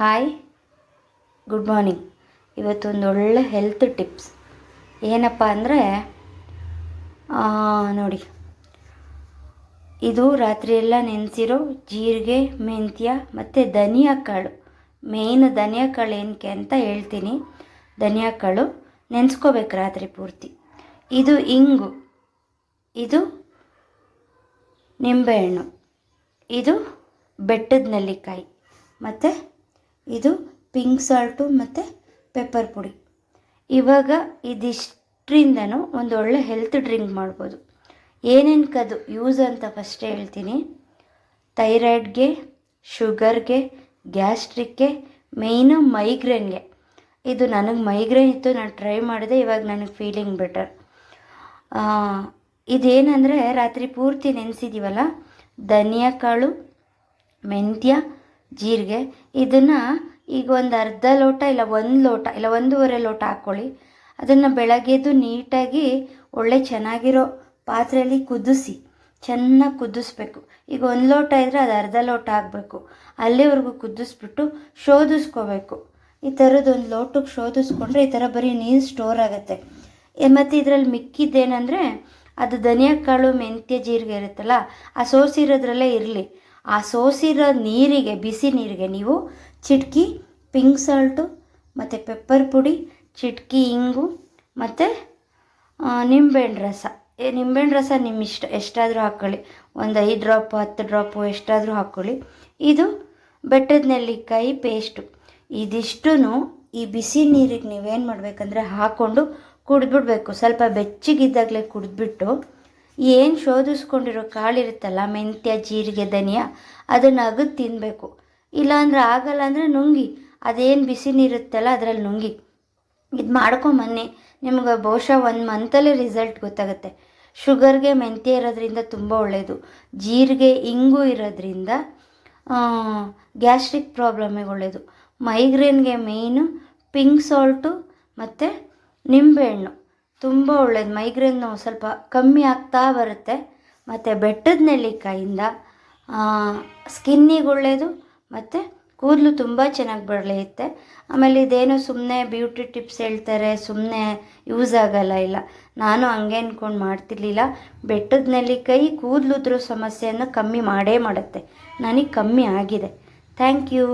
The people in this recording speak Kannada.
Hi, good morning. ಇವತ್ತೊಂದು ಒಳ್ಳೆ ಹೆಲ್ತ್ ಟಿಪ್ಸ್ ಏನಪ್ಪ ಅಂದರೆ ನೋಡಿ, ಇದು ರಾತ್ರಿಯೆಲ್ಲ ನೆನೆಸಿರೋ ಜೀರಿಗೆ, ಮೆಂತ್ಯ ಮತ್ತು ಧನಿಯಾ ಕಾಳು. ಮೇಯ್ನ್ ಧನಿಯಾ ಕಾಳು ಏನಕ್ಕೆ ಅಂತ ಹೇಳ್ತೀನಿ. ಧನಿಯಾ ಕಾಳು ನೆನೆಸ್ಕೋಬೇಕು ರಾತ್ರಿ ಪೂರ್ತಿ. ಇದು ಇಂಗು, ಇದು ನಿಂಬೆಹಣ್ಣು, ಇದು ಬೆಟ್ಟದ ನೆಲ್ಲಿಕಾಯಿ, ಮತ್ತು ಇದು ಪಿಂಕ್ ಸಾಲ್ಟು ಮತ್ತು ಪೆಪ್ಪರ್ ಪುಡಿ. ಇವಾಗ ಇದಿಷ್ಟರಿಂದನೂ ಒಂದು ಒಳ್ಳೆ ಹೆಲ್ತ್ ಡ್ರಿಂಕ್ ಮಾಡ್ಬೋದು. ಏನೇನಕ್ಕದು ಯೂಸ್ ಅಂತ ಫಸ್ಟ್ ಹೇಳ್ತೀನಿ. ಥೈರಾಯ್ಡ್ಗೆ, ಶುಗರ್ಗೆ, ಗ್ಯಾಸ್ಟ್ರಿಕ್ಗೆ, ಮೇಯ್ನು ಮೈಗ್ರೇನ್ಗೆ. ಇದು ನನಗೆ ಮೈಗ್ರೇನ್ ಇತ್ತು, ನಾನು ಟ್ರೈ ಮಾಡಿದೆ, ಇವಾಗ ನನಗೆ ಫೀಲಿಂಗ್ ಬೆಟರ್. ಇದೇನೆಂದರೆ ರಾತ್ರಿ ಪೂರ್ತಿ ನೆನೆಸಿದ್ದೀವಲ್ಲ, ಧನಿಯಾ ಕಾಳು, ಮೆಂತ್ಯ, ಜೀರಿಗೆ, ಇದನ್ನು ಈಗ ಒಂದು ಅರ್ಧ ಲೋಟ ಇಲ್ಲ 1 ಲೋಟ ಇಲ್ಲ 1.5 ಲೋಟ ಹಾಕ್ಕೊಳ್ಳಿ. ಅದನ್ನು ಬೆಳಗ್ಗೆದು ನೀಟಾಗಿ ಒಳ್ಳೆ ಚೆನ್ನಾಗಿರೋ ಪಾತ್ರೆಯಲ್ಲಿ ಕುದಿಸಿ, ಚೆನ್ನಾಗಿ ಕುದಿಸ್ಬೇಕು. ಈಗ 1 ಲೋಟ ಇದ್ದರೆ ಅದು ಅರ್ಧ ಲೋಟ ಆಗಬೇಕು. ಅಲ್ಲಿವರೆಗೂ ಕುದಿಸ್ಬಿಟ್ಟು ಶೋಧಿಸ್ಕೋಬೇಕು. ಈ ಥರದ್ದು 1 ಲೋಟಕ್ಕೆ ಶೋಧಿಸ್ಕೊಂಡ್ರೆ ಈ ಥರ ಬರೀ ನೀರು ಸ್ಟೋರ್ ಆಗುತ್ತೆ. ಮತ್ತು ಇದರಲ್ಲಿ ಮಿಕ್ಕಿದ್ದೇನೆಂದರೆ ಅದು ಧನಿಯಾ ಕಾಳು, ಮೆಂತ್ಯ, ಜೀರಿಗೆ ಇರುತ್ತಲ್ಲ, ಆ ಸೋಸಿರೋದ್ರಲ್ಲೇ ಇರಲಿ. ಆ ಸೋಸಿರೋ ನೀರಿಗೆ, ಬಿಸಿ ನೀರಿಗೆ ನೀವು ಚಿಟಕಿ ಪಿಂಕ್ ಸಾಲ್ಟು ಮತ್ತು ಪೆಪ್ಪರ್ ಪುಡಿ, ಚಿಟಕಿ ಇಂಗು ಮತ್ತು ನಿಂಬೆಹಣ್ಣು ರಸ. ನಿಂಬೆಹಣ್ಣು ರಸ ನಿಮ್ಮ ಇಷ್ಟ, ಎಷ್ಟಾದರೂ ಹಾಕ್ಕೊಳ್ಳಿ. ಒಂದು 5 ಡ್ರಾಪು 10 ಡ್ರಾಪು ಎಷ್ಟಾದರೂ ಹಾಕ್ಕೊಳ್ಳಿ. ಇದು ಬೆಟ್ಟದ ನೆಲ್ಲಿಕಾಯಿ ಪೇಸ್ಟು. ಇದಿಷ್ಟೂ ಈ ಬಿಸಿ ನೀರಿಗೆ ನೀವೇನು ಮಾಡಬೇಕಂದ್ರೆ ಹಾಕ್ಕೊಂಡು ಕುಡಿದ್ಬಿಡ್ಬೇಕು. ಸ್ವಲ್ಪ ಬೆಚ್ಚಗಿದ್ದಾಗಲೇ ಕುಡಿದ್ಬಿಟ್ಟು ಏನು ಶೋಧಿಸ್ಕೊಂಡಿರೋ ಕಾಳಿರುತ್ತಲ್ಲ, ಮೆಂತ್ಯ, ಜೀರಿಗೆ, ಧನಿಯಾ, ಅದನ್ನು ಅಗದು ತಿನ್ನಬೇಕು. ಇಲ್ಲಾಂದರೆ ಆಗಲ್ಲ ಅಂದರೆ ನುಂಗಿ, ಅದೇನು ಬಿಸಿ ನೀರುತ್ತಲ್ಲ ಅದರಲ್ಲಿ ನುಂಗಿ. ಇದು ಮಾಡ್ಕೊಂಬನ್ನಿ, ನಿಮ್ಗೆ ಬಹುಶಃ 1 ಮಂತಲ್ಲೇ ರಿಸಲ್ಟ್ ಗೊತ್ತಾಗುತ್ತೆ. ಶುಗರ್ಗೆ ಮೆಂತ್ಯ ಇರೋದ್ರಿಂದ ತುಂಬ ಒಳ್ಳೆಯದು. ಜೀರಿಗೆ, ಇಂಗು ಇರೋದ್ರಿಂದ ಗ್ಯಾಸ್ಟ್ರಿಕ್ ಪ್ರಾಬ್ಲಮಿಗೆ ಒಳ್ಳೆಯದು. ಮೈಗ್ರೇನ್ಗೆ ಮೇಯ್ನು ಪಿಂಕ್ ಸಾಲ್ಟು ಮತ್ತು ನಿಂಬೆಹಣ್ಣು ತುಂಬ ಒಳ್ಳೆಯದು. ಮೈಗ್ರೇನು ಸ್ವಲ್ಪ ಕಮ್ಮಿ ಆಗ್ತಾ ಬರುತ್ತೆ. ಮತ್ತು ಬೆಟ್ಟದ ನೆಲ್ಲಿಕಾಯಿಂದ ಸ್ಕಿನ್ನಿಗೆ ಒಳ್ಳೆಯದು ಮತ್ತು ಕೂದಲು ತುಂಬ ಚೆನ್ನಾಗಿ ಬೆಳೆಯುತ್ತೆ. ಆಮೇಲೆ ಇದೇನು ಸುಮ್ಮನೆ ಬ್ಯೂಟಿ ಟಿಪ್ಸ್ ಹೇಳ್ತಾರೆ, ಸುಮ್ಮನೆ ಯೂಸ್ ಆಗಲ್ಲ. ಇಲ್ಲ, ನಾನು ಹಂಗೆ ಅಂದ್ಕೊಂಡು ಮಾಡ್ತಿರ್ಲಿಲ್ಲ. ಬೆಟ್ಟದ ನೆಲ್ಲಿಕಾಯಿ ಕೂದಲುದ್ರೂ ಸಮಸ್ಯೆಯನ್ನು ಕಮ್ಮಿ ಮಾಡೇ ಮಾಡುತ್ತೆ. ನನಗೆ ಕಮ್ಮಿ ಆಗಿದೆ. Thank you.